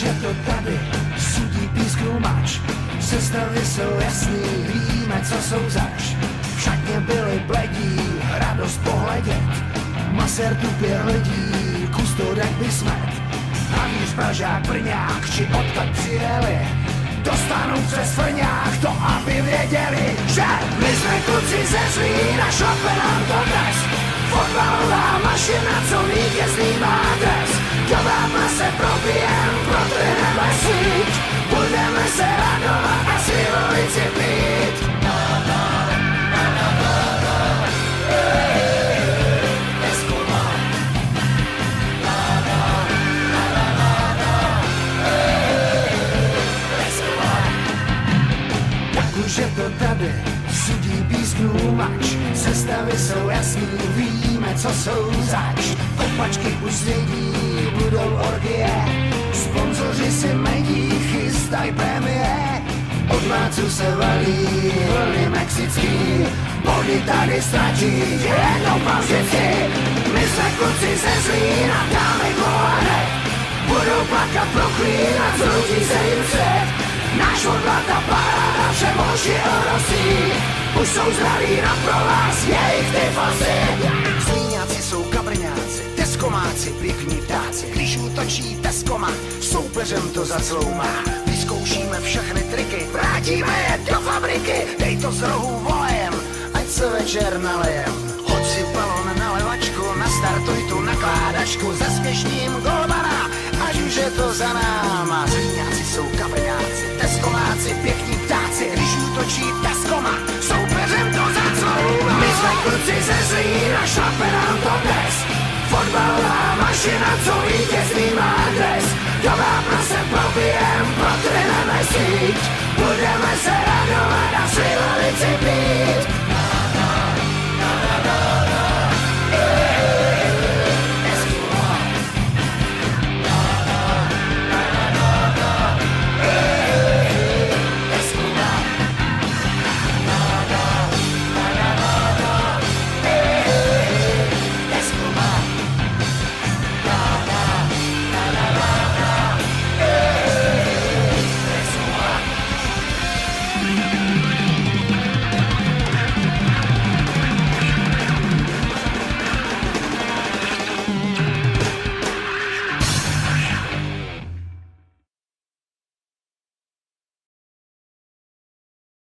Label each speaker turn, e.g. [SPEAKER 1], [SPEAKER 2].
[SPEAKER 1] už je to tady, sudí písknu mač. Sestavy jsou jasný, víme, co jsou zač. V šatně byli bledí, radost pohledět. Masér tupě hledí, kustodek by smet. Havíř, Pražák, Brňák, či odkud přijeli, dostanou přes frňák to, aby věděli, že my jsme kluci ze Zlína, šlape nám to dnes. Fotbalová mašina, co vítězný má dres. Do vápna se probijem, protrhneme síť. Budeme se radovat a si ulici pít. Už je to tady, sudí písknů mač. Sestavy jsou jasný, víme, co jsou zač. Kopačky už svědí, budou orgie. Sponzoři si medí, chystaj prémie. Od mácu se valí vlny mexický. Body tady ztratí, jednou pan vždycky. My jsme kluci ze Zlína, dáme kolánek. Budou plakat pro klín a zrutí se jim svět. Náš odvad a paráda, všem oči orosí. Už jsou zdraví na provaz, jejich tyfosy. Zlíňáci jsou kabrňáci, teskomáci, pěkní ptáci. Když útočí teskoma, soupeřem to zacloumá. Vyzkoušíme všechny triky, vrátíme je do fabriky. Dej to z rohu volejem, ať se večer nalejem. Hoď si balon na levačku, nastartuj tu nakládačku. Zasměšním golmana, ať už je to za náma. Zlíňáci jsou kabrňáci, teskomáci, pěkní ptáci. Když útočí teskoma, soupeřem to zacloumá. My jsme kluci ze Zlína, šlape nám to dnes. Fotbalová mašina, co vítězný má dres. Do vápna se probijem, protrhneme síť. Budeme se radovat a si ulici pít.